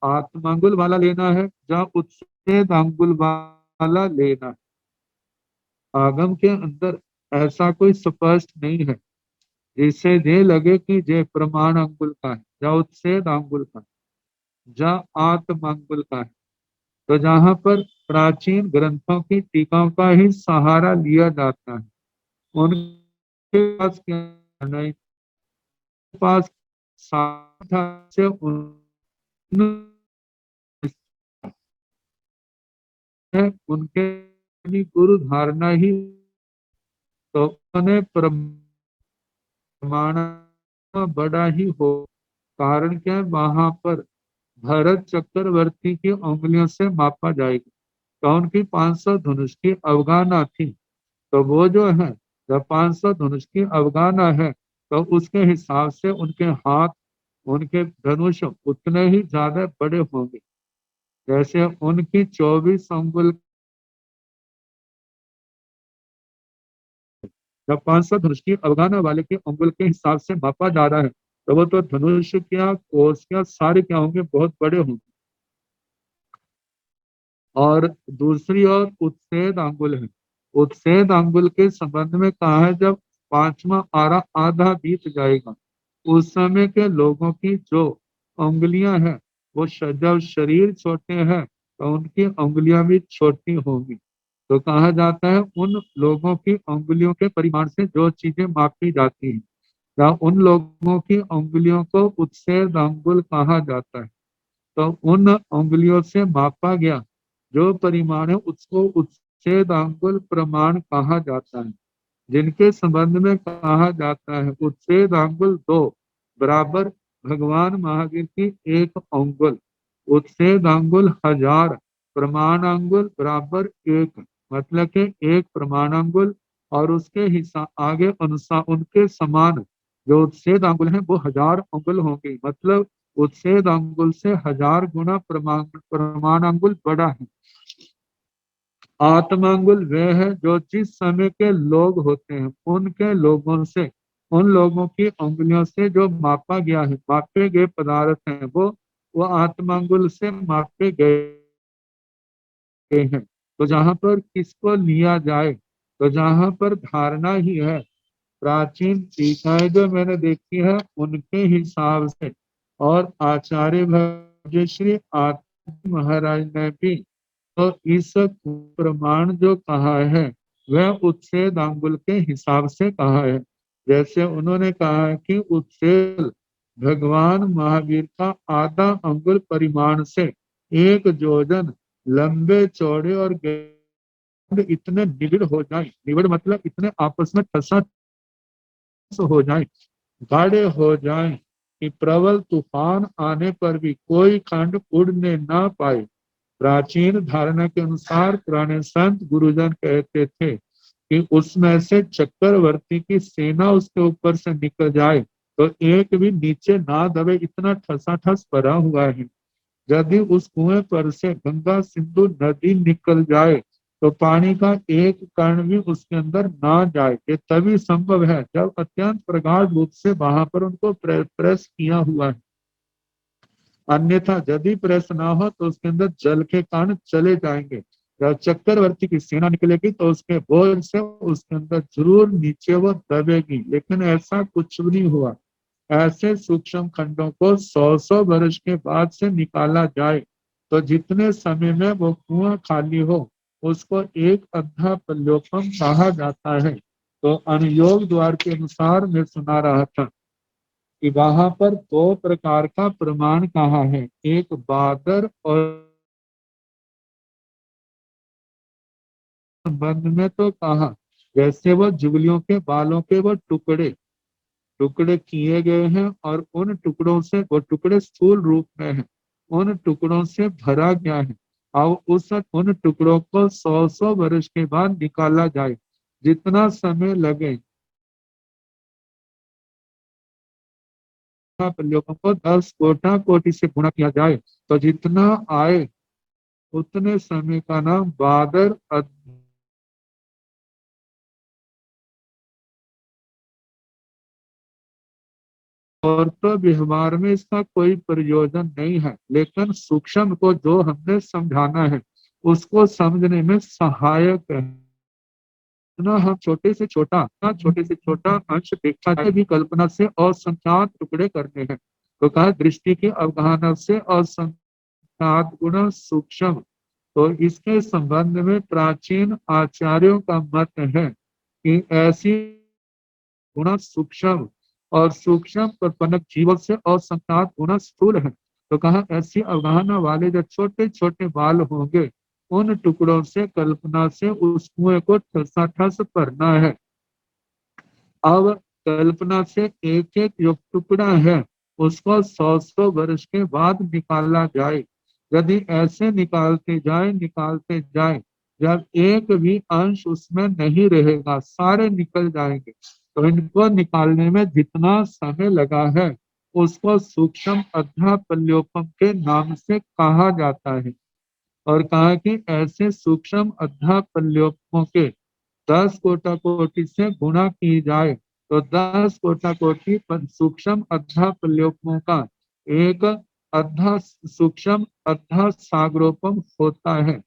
Speaker 3: आत्मांगुल वाला लेना है, जहाँ उच्छेद अंगुल वाला लेना है। आगम के अंदर ऐसा कोई स्पष्ट नहीं है जिससे ये लगे कि ये प्रमाण अंगुल का है, या उच्छेद अंगुल का है, या आत्म अंगुल का है। तो जहां पर प्राचीन ग्रंथों की टीकाओं का ही सहारा लिया जाता है, उनके पास क्या नहीं, पास साथ से उनके गुरु धारणा ही, तो उन्हें प्रमाण बड़ा ही हो। कारण क्या है, वहां पर भरत चक्रवर्ती की उंगलियों से मापा जाएगा। तो उनकी 500 धनुष की अवगाहना थी, तो वो जो है जब 500 धनुष की अवगाहना है, तो उसके हिसाब से उनके हाथ, उनके धनुष उतने ही ज्यादा बड़े होंगे। जैसे उनकी 24 अंगुल, जब 500 धनुष की अवगाहना वाले के अंगुल के हिसाब से मापा जा रहा है, तो वो तो धनुष क्या, कोष क्या, सारे क्या होंगे, बहुत बड़े होंगे। और दूसरी ओर उच्छेद अंगुल है। उच्छेद अंगुल के संबंध में कहा है, जब 5वां आरा आधा बीत जाएगा, उस समय के लोगों की जो उंगलियां हैं, वो जब शरीर छोटे हैं तो उनकी उंगलियां भी छोटी होंगी। तो कहा जाता है उन लोगों की उंगलियों के परिमाण से जो चीजें मापी जाती हैं, या उन लोगों की उंगलियों को उच्छेद अंगुल कहा जाता है। तो उन उंगलियों से मापा गया जो परिमाण है, उसको उच्छेद अंगुल प्रमाण कहा जाता है। जिनके संबंध में कहा जाता है उच्छेद अंगुल 2 बराबर भगवान महावीर की 1 अंगुल, उच्छेद अंगुल 1000, प्रमाण अंगुल बराबर 1, मतलब के 1 प्रमाण अंगुल, और उसके हिसाब आगे अनुसार उनके समान जो उच्छेद अंगुल है वो 1000 अंगुल होंगे। मतलब उच्छेद अंगुल से 1000 गुना प्रमाण अंगुल बड़ा है। आत्मांगुल वह है जो जिस समय के लोग होते हैं, उनके लोगों से, उन लोगों की उंगलियों से जो मापा गया है, मापे गए पदार्थ हैं, वो आत्मांगुल से मापे गए हैं। तो जहां पर किसको लिया जाए, तो जहां पर धारणा ही है प्राचीन टीकाएं जो मैंने देखी है उनके हिसाब से, और आचार्य भजश्री आचार्य महाराज ने भी तो इस प्रमाण जो कहा है वह उच्छेद अंगुल के हिसाब से कहा है। जैसे उन्होंने कहा है कि उच्छेद भगवान महावीर का आधा अंगुल परिमाण से 1 जोजन लंबे चौड़े और इतने निबिड़ हो जाए, निबिड़ मतलब इतने आपस में ठसा हो जाए, गाढ़े हो जाए कि प्रबल तूफान आने पर भी कोई खंड उड़ने ना पाए। प्राचीन धारणा के अनुसार पुराने संत गुरुजन कहते थे कि उसमें से चक्रवर्ती की सेना उसके ऊपर से निकल जाए तो एक भी नीचे ना दबे, इतना ठसाठस भरा हुआ है। यदि उस कुएं पर से गंगा सिंधु नदी निकल जाए तो पानी का एक कण भी उसके अंदर ना जाए। ये तभी संभव है जब अत्यंत प्रगाढ़ रूप से वहां पर उनको प्रेस किया हुआ है, अन्यथा यदि प्रेस ना हो तो उसके अंदर जल के कण चले जाएंगे। जब चक्रवर्ती की सेना निकलेगी तो उसके बोझ से उसके अंदर जरूर नीचे वो दबेगी, लेकिन ऐसा कुछ भी नहीं हुआ। ऐसे सूक्ष्म खंडों को 100 वर्ष के बाद से निकाला जाए तो जितने समय में वो कुआं खाली हो उसको एक अद्धा पल्योपम कहा जाता है। तो अनुयोग द्वार के अनुसार मैं सुना रहा था कि वहां पर 2 प्रकार का प्रमाण कहा है, एक बादर और संबंध में तो कहा जैसे वो जुगलियों के बालों के वो टुकड़े टुकड़े किए गए हैं और उन टुकड़ों से, वो टुकड़े स्थूल रूप में हैं, उन टुकड़ों से भरा गया है। अब उन टुकड़ों को 100 वर्ष के बाद निकाला जाए, जितना समय लगे प्रयोगों को 10 कोटा कोटि से गुणा किया जाए तो जितना आए उतने समय का नाम बादर और तो व्यवहार में इसका कोई प्रयोजन नहीं है, लेकिन सूक्ष्म को जो हमने समझाना है उसको समझने में सहायक है ना। हम छोटे से छोटा अंश देखा जाए भी कल्पना से असंख्यात टुकड़े करने हैं। तो कहा दृष्टि की अवगाहना से असंख्यात गुण सूक्ष्म। तो इसके संबंध में प्राचीन आचार्यों का मत है कि ऐसी गुण सूक्ष्म और सूक्ष्म प्रपन्नक जीवन से असंख्यात गुण स्थूल है। तो कहा ऐसी अवगाहना वाले जो छोटे छोटे बाल होंगे उन टुकड़ों से कल्पना से उस कुएं को ठस भरना है। अब कल्पना से एक एक जो टुकड़ा है उसको 100 वर्ष के बाद निकाला जाए। यदि ऐसे निकालते जाए जब एक भी अंश उसमें नहीं रहेगा, सारे निकल जाएंगे, तो इनको निकालने में जितना समय लगा है उसको सूक्ष्म अध्यापल्योपम के नाम से कहा जाता है। और कहा कि ऐसे सूक्ष्म अध्यापल्योपमों के 10 कोटा कोटि से गुणा की जाए तो 10 कोटा कोटि सूक्ष्म अद्धा प्रलोपमों का एक अद्धा सूक्ष्म अद्धा सागरोपम होता है।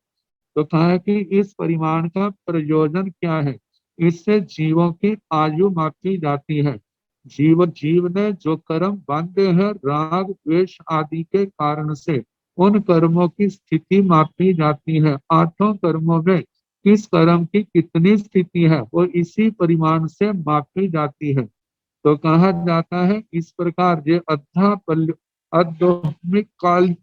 Speaker 3: तो कहा है कि इस परिमाण का प्रयोजन क्या है, इससे जीवों की आयु मापी जाती है। जीव ने जो कर्म बांधे हैं राग द्वेष आदि के कारण से उन कर्मों की स्थिति मापी जाती है। 8 कर्मों में किस कर्म की कितनी स्थिति है वो इसी परिमाण से मापी जाती है। तो कहा जाता है इस प्रकार ये अध्यात्मिक काल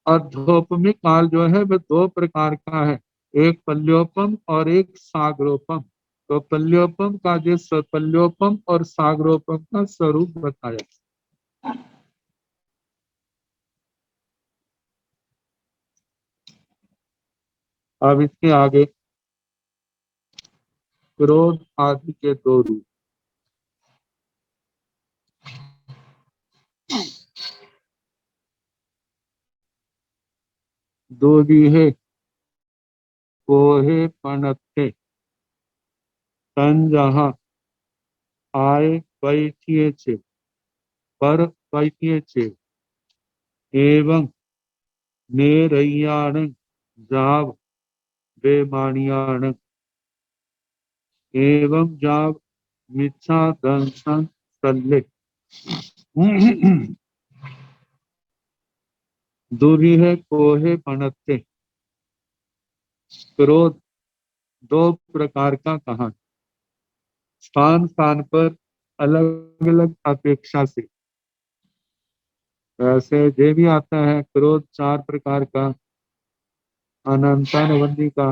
Speaker 3: अधोपमिक काल जो है वह 2 प्रकार का है, एक पल्योपम और एक सागरोपम। तो पल्योपम का जो पल्योपम और सागरोपम का स्वरूप बताया। अब इसके आगे क्रोध आदि के 2 रूप। दो भी कोहे पनते तन जहाँ आए बैठिए छे पर बैठिए छे एवं नेरैयाण जाव बेमानियाण एवं जाव मिच्छा दंशन सल्ले दुरीह कोहे पणत्ते। क्रोध दो प्रकार का कहा, स्थान स्थान पर अलग अलग अपेक्षा से। वैसे ये भी आता है क्रोध चार प्रकार का, अनंतानुबंधी का,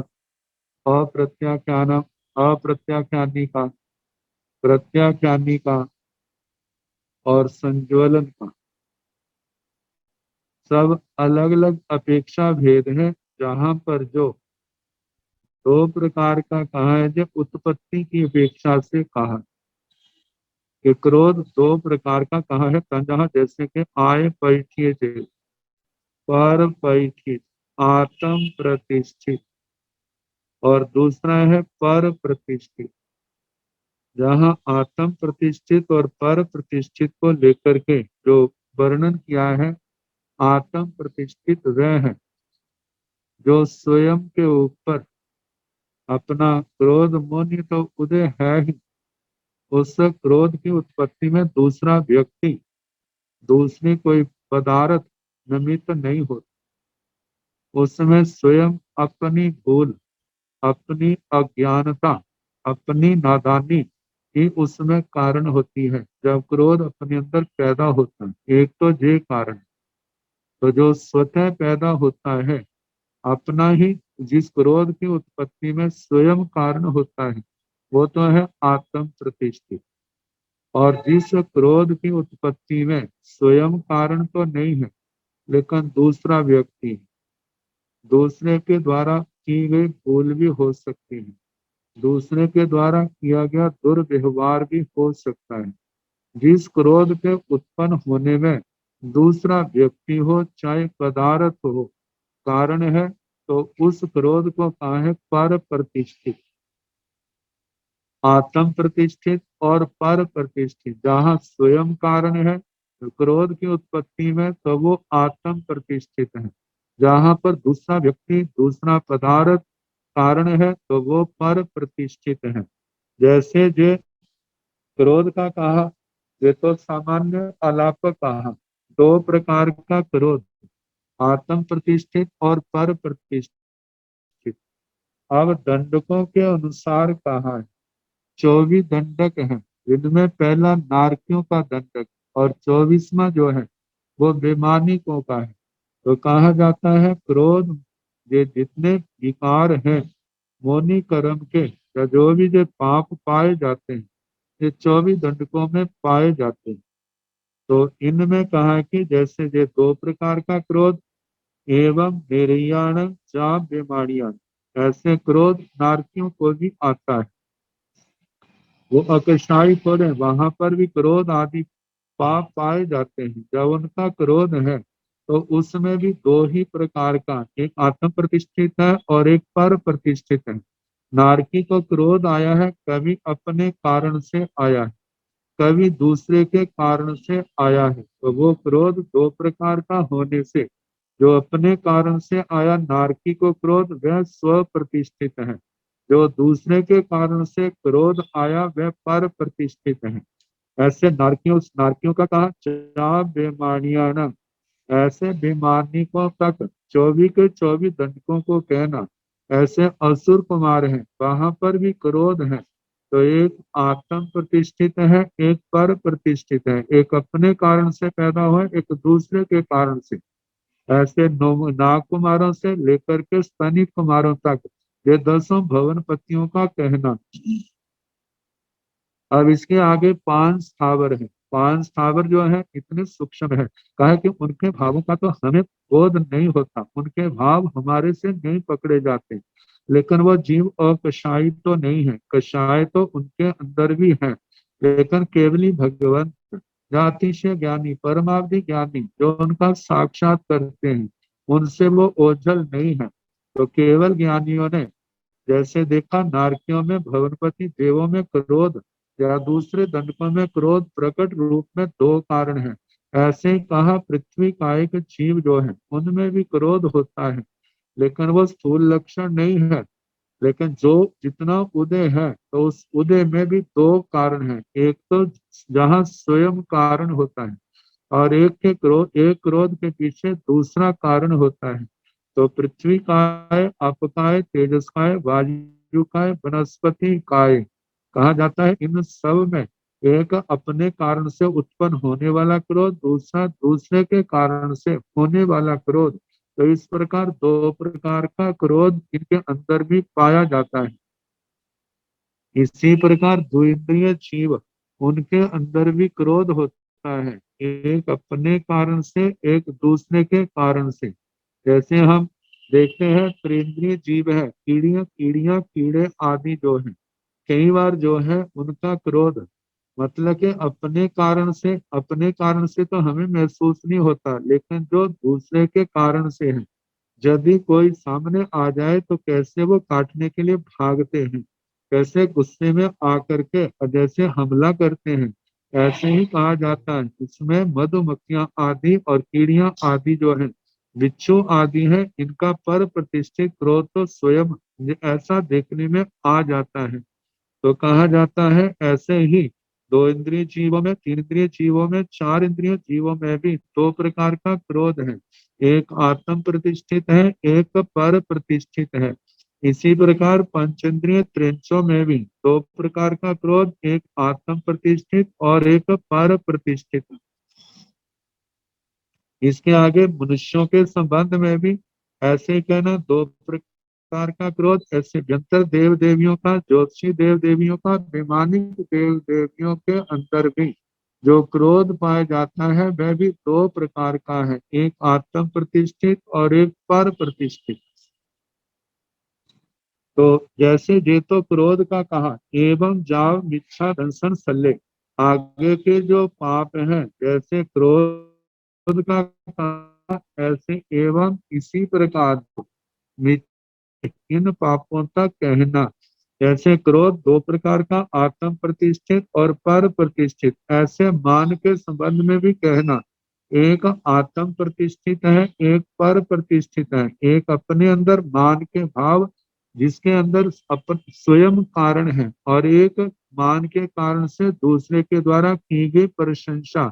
Speaker 3: अप्रत्याख्यानी का, प्रत्याख्यानी का और संज्वलन का। सब अलग अलग अपेक्षा भेद है। जहां पर जो दो प्रकार का कहा है, जो उत्पत्ति की अपेक्षा से कहा कि क्रोध दो प्रकार का कहा है। तंजहा जैसे कि आय पैठिए जे, पर पैठित, आत्म प्रतिष्ठित, और दूसरा है पर प्रतिष्ठित। जहाँ आत्म प्रतिष्ठित और पर प्रतिष्ठित को लेकर के जो वर्णन किया है, आत्म प्रतिष्ठित वह है जो स्वयं के ऊपर अपना क्रोध मोह तो उदय है ही, उस क्रोध की उत्पत्ति में दूसरा व्यक्ति, दूसरी कोई पदार्थ निमित्त नहीं होती। उसमें स्वयं अपनी भूल, अपनी अज्ञानता, अपनी नादानी ही उसमें कारण होती है। जब क्रोध अपने अंदर पैदा होता है, एक तो ये कारण, तो जो स्वतः पैदा होता है अपना ही, जिस क्रोध की उत्पत्ति में स्वयं कारण होता है, वो तो है आत्म प्रतिष्ठित। और जिस क्रोध की उत्पत्ति में स्वयं कारण तो नहीं है, लेकिन दूसरा व्यक्ति है, दूसरे के द्वारा की गई भूल भी हो सकती है, दूसरे के द्वारा किया गया दुर्व्यवहार भी हो सकता है। जिस क्रोध के उत्पन्न होने में दूसरा व्यक्ति हो चाहे पदार्थ हो कारण है, तो उस क्रोध को कहा है पर प्रतिष्ठित। आत्म प्रतिष्ठित और पर प्रतिष्ठित, जहाँ स्वयं कारण है क्रोध की उत्पत्ति में, तो वो आत्म प्रतिष्ठित है। जहाँ पर दूसरा व्यक्ति, दूसरा पदार्थ कारण है, तो वो पर प्रतिष्ठित है। जैसे जो क्रोध का कहा, ये तो सामान्य अलाप कहा, दो प्रकार का क्रोध, आत्म प्रतिष्ठित और पर प्रतिष्ठित। अब दंडकों के अनुसार कहा है, 24 दंडक हैं, इनमें पहला नारकियों का दंडक और 24वां जो है वो बेमानिकों का है। तो कहा जाता है क्रोध, ये जितने विकार हैं मोनी कर्म के, या जो भी जो पाप पाए जाते हैं, ये 24 दंडकों में पाए जाते हैं। तो इनमें कहा कि जैसे ये दो प्रकार का क्रोध एवं निर्याण जा बेमानियान, ऐसे क्रोध नारकियों को भी आता है। वो अकशाई पद है, वहां पर भी क्रोध आदि पाप पाए जाते हैं। जब उनका क्रोध है तो उसमें भी दो ही प्रकार का, एक आत्म प्रतिष्ठित है और एक पर प्रतिष्ठित है। नारकी को क्रोध आया है, कभी अपने कारण से आया है, कभी दूसरे के कारण से आया है। तो वो क्रोध दो प्रकार का होने से जो अपने कारण से आया नारकी को क्रोध, वह स्व प्रतिष्ठित है। जो दूसरे के कारण से क्रोध आया वह पर प्रतिष्ठित है। ऐसे नारकियों का कहा चा बेमानियाना, ऐसे बेमानिकों तक 24 के 24 दंडकों को कहना। ऐसे असुर कुमार हैं, वहां पर भी क्रोध है, तो एक आत्म प्रतिष्ठित है, एक पर प्रतिष्ठित है, एक अपने कारण से पैदा हुआ, एक दूसरे के कारण से। ऐसे नाग कुमारों से लेकर के स्तनिक कुमारों तक, ये 10 भवन पतियों का कहना। अब इसके आगे 5 स्थावर है। 5 स्थावर जो है इतने सूक्ष्म है, कहा कि उनके भावों का तो हमें बोध नहीं होता, उनके भाव हमारे से नहीं पकड़े जाते। लेकिन वो जीव अकशाई तो नहीं है, कषाय तो उनके अंदर भी है, लेकिन केवली भगवंत अतिशय ज्ञानी परमावधि ज्ञानी जो उनका साक्षात करते हैं, उनसे वो ओझल नहीं है। तो केवल ज्ञानियों ने जैसे देखा, नारकियों में भवनपति, देवों में क्रोध या दूसरे दंडकों में क्रोध प्रकट रूप में दो कारण है। ऐसे ही कहा पृथ्वी का एक जीव जो है उनमें भी क्रोध होता है, लेकिन वो स्थूल लक्षण नहीं है, लेकिन जो जितना उदय है तो उस उदय में भी दो कारण है। एक तो जहाँ स्वयं कारण होता है और एक क्रोध के पीछे दूसरा कारण होता है। तो पृथ्वी काय, आप काय, तेजस काय, वायु काय, वनस्पति काय, कहा जाता है इन सब में एक अपने कारण से उत्पन्न होने वाला क्रोध, दूसरा दूसरे के कारण से होने वाला क्रोध। तो इस प्रकार दो प्रकार का क्रोध इनके अंदर भी पाया जाता है। इसी प्रकार द्विंद्रिय जीव, उनके अंदर भी क्रोध होता है, एक अपने कारण से एक दूसरे के कारण से। जैसे हम देखते हैं त्रिंद्रिय जीव है, कीड़ियां कीड़ियां कीड़े आदि जो है, कई बार जो है उनका क्रोध मतलब कि अपने कारण से तो हमें महसूस नहीं होता, लेकिन जो दूसरे के कारण से है, यदि कोई सामने आ जाए तो कैसे वो काटने के लिए भागते हैं, कैसे गुस्से में आकर के जैसे हमला करते हैं। ऐसे ही कहा जाता है इसमें मधुमक्खियां आदि और कीड़ियां आदि जो है, बिच्छू आदि है, इनका पर प्रतिष्ठित क्रोध तो स्वयं ऐसा देखने में आ जाता है। तो कहा जाता है ऐसे ही दो इंद्रिय जीवों में, तीन इंद्रिय जीवों में, चार इंद्रिय जीवों में भी दो प्रकार का क्रोध है। एक आत्म प्रतिष्ठित है, एक पर प्रतिष्ठित है। इसी प्रकार पंचेंद्रिय त्रिंचों में भी दो प्रकार का क्रोध, एक आत्म प्रतिष्ठित और एक पर प्रतिष्ठित। इसके आगे मनुष्यों के संबंध में भी ऐसे कहना दो प्रकार का क्रोध, ऐसे व्यंतर देव देवियों का, ज्योतिषी देव देवियों का, वैमानिक देव देवियों के अंदर भी जो क्रोध पाया जाता है वह भी दो प्रकार का है, एक आत्म प्रतिष्ठित और एक पर प्रतिष्ठित। तो जैसे जे तो क्रोध का कहा, एवं जाव मिच्छा दंसन सल्ले, आगे के जो पाप हैं जैसे क्रोध का कहा, ऐसे एवं इसी प्रकार इन पापों तक कहना। जैसे क्रोध दो प्रकार का, आत्म प्रतिष्ठित और पर प्रतिष्ठित, ऐसे मान के संबंध में भी कहना, एक आत्म प्रतिष्ठित है, एक पर प्रतिष्ठित है। एक अपने अंदर मान के भाव जिसके अंदर अपन स्वयं कारण है, और एक मान के कारण से दूसरे के द्वारा की गई प्रशंसा,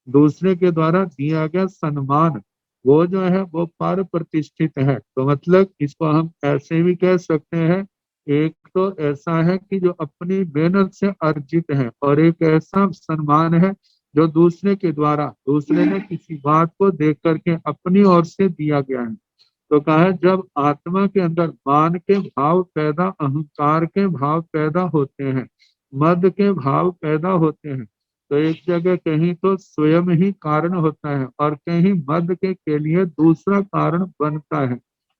Speaker 3: दूसरे के द्वारा दिया गया सम्मान, वो जो है वो पर प्रतिष्ठित है। तो मतलब इसको हम ऐसे भी कह सकते हैं, एक तो ऐसा है कि जो अपनी मेहनत से अर्जित है, और एक ऐसा सम्मान है जो दूसरे के द्वारा, दूसरे ने किसी बात को देख करके अपनी ओर से दिया गया है। तो कहा है जब आत्मा के अंदर मान के भाव पैदा, अहंकार के भाव पैदा होते हैं, मद के भाव पैदा होते हैं, तो एक जगह कहीं तो स्वयं ही कारण होता है और कहीं मद के लिए दूसरा कारण बनता है।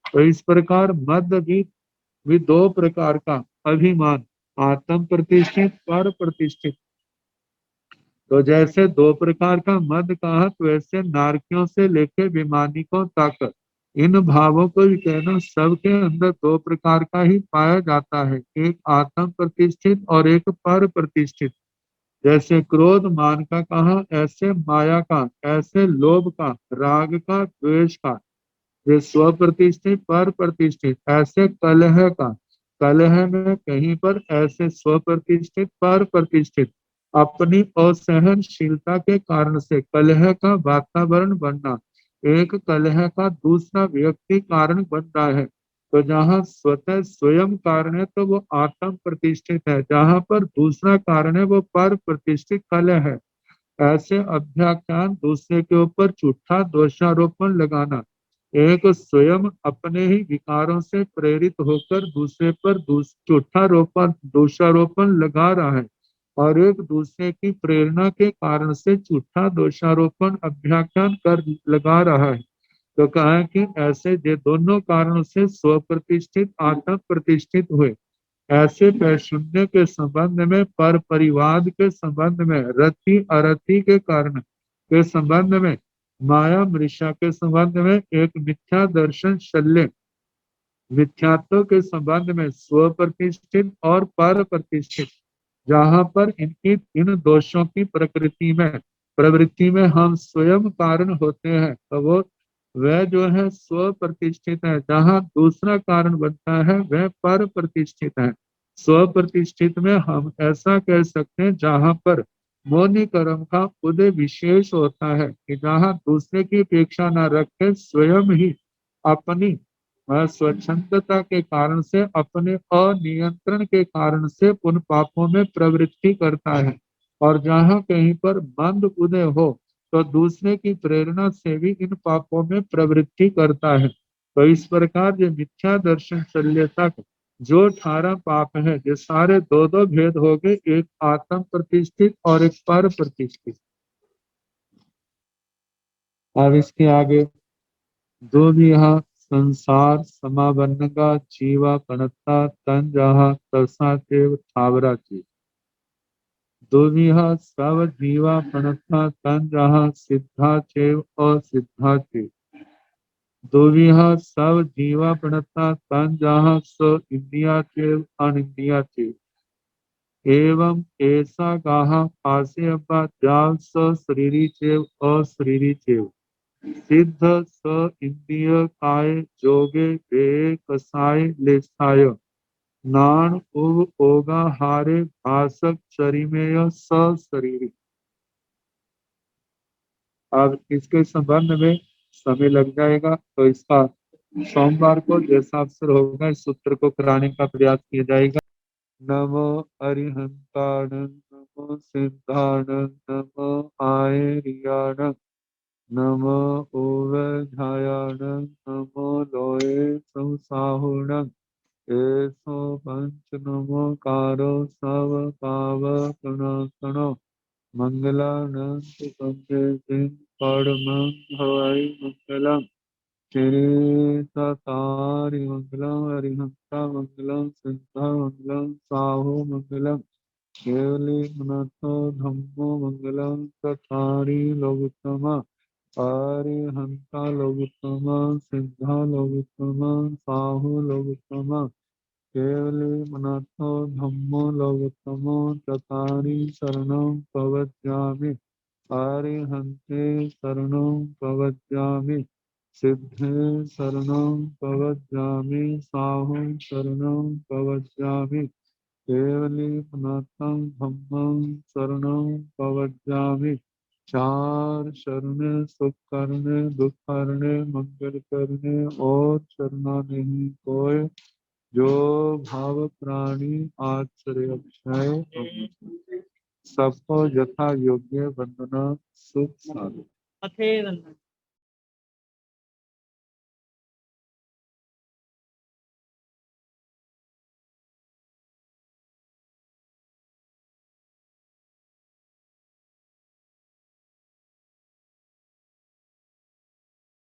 Speaker 3: तो इस प्रकार मद भी दो प्रकार का, अभिमान आत्म प्रतिष्ठित पर प्रतिष्ठित। तो जैसे दो प्रकार का मद कहा, तो वैसे नारकियों से लेके विमानिकों तक इन भावों को भी कहना, सबके अंदर दो प्रकार का ही पाया जाता है, एक आत्म प्रतिष्ठित और एक पर प्रतिष्ठित। जैसे क्रोध मान का कहा, ऐसे माया का, ऐसे लोभ का, राग का, द्वेष का, ये स्व प्रतिष्ठित पर प्रतिष्ठित। ऐसे कलह का, कलह में कहीं पर ऐसे स्व प्रतिष्ठित पर प्रतिष्ठित। अपनी असहनशीलता के कारण से कलह का वातावरण बनना, एक कलह का दूसरा व्यक्ति कारण बन रहा है। तो जहाँ स्वतः स्वयं कारण है तो वो आत्म प्रतिष्ठित है, जहाँ पर दूसरा कारण है वो पर प्रतिष्ठित कलह है। ऐसे अभ्याख्यान, दूसरे के ऊपर झूठा दोषारोपण लगाना, एक स्वयं अपने ही विकारों से प्रेरित होकर दूसरे पर झूठा रोपण दोषारोपण लगा रहा है, और एक दूसरे की प्रेरणा के कारण से झूठा दोषारोपण अभ्याख्यान कर लगा रहा है। तो कहा है कि ऐसे ये दोनों कारणों से स्व प्रतिष्ठित आत्म प्रतिष्ठित हुए। ऐसे पैशून्य के संबंध में, पर परिवाद के संबंध में, रति अरति के कारण के संबंध में, माया मृषा के संबंध में, एक मिथ्या दर्शन शल्य मिथ्यात्व के संबंध में स्व प्रतिष्ठित और पर प्रतिष्ठित। जहाँ पर इनकी इन दोषों की प्रवृत्ति में हम स्वयं कारण होते हैं, तो वो वह जो है स्व प्रतिष्ठित है, जहाँ दूसरा कारण बनता है वह पर प्रतिष्ठित है। स्व प्रतिष्ठित में हम ऐसा कह सकते हैं जहाँ पर मौनी कर्म का उदय विशेष होता है कि जहाँ दूसरे की अपेक्षा न रखे स्वयं ही अपनी स्वच्छंदता के कारण से, अपने अनियंत्रण के कारण से उन पापों में प्रवृत्ति करता है। और जहाँ कहीं पर मंद उदय हो तो दूसरे की प्रेरणा से भी इन पापों में प्रवृत्ति करता है। तो इस प्रकार ये मिथ्या दर्शन शल्य तक जो 18 पाप है, ये सारे दो दो भेद हो गए, एक आत्म प्रतिष्ठित और एक पर प्रतिष्ठित। अब इसके आगे दो भी यहाँ संसार समावन्नगा जीवा पणता तन जहा तसा चेव थावरा चेव दोविहा सव जीवा पणता तन जहा सिद्धा चेव असिद्धा चेव दोविहा सव जीवा पणता तन जहा स इंडिया चेव अनिंडिया चेव एवं ऐसा गाहा पासे अब्बा जाल स शरीरी चेव अशरीरी चेव सिद्ध स इंद्रिय काय जोगे वे कसाय लेसाय नान उव ओगा हारे भासक चरिमेय स शरीरी। अब इसके संबंध में समय लग जाएगा, तो इसका सोमवार को जैसा अवसर होगा इस सूत्र को कराने का प्रयास किया जाएगा। नमो अरिहंताण नमो सिद्धाण नमो आयरियाण नमो ओवधायाण नमो लोये संसाहुण एसो पंच नमो कारो सव पाव प्रणतनो मंगलानंद संजय सिंह पड़मं हवाई मंगलम श्री तारी मंगलम हरिहंता मंगलम सिद्धा मंगलम साहो मंगलम केवली मनाथो धम्मो मंगलम तथारी लोकोत्तमा अरिहंता लोकोत्तमा सिद्धा लोकोत्तमा साहो लोकोत्तमा केवली मनाथो धम्मो लोकोत्तमो चतारी शरणं प्रवज्यामि अरिहन्ते शरणं प्रवज्यामि सिद्धे शरणं प्रवज्यामि साहुं शरणं प्रवज्यामि केवली मनाथं धम्मं शरणं प्रवज्यामि। चार शरण सुख करने दुख करने मंगल करने और शरणा नहीं कोय जो भाव प्राणी आश्रय अक्षय सबको यथा योग्य वंदना सुख साधु।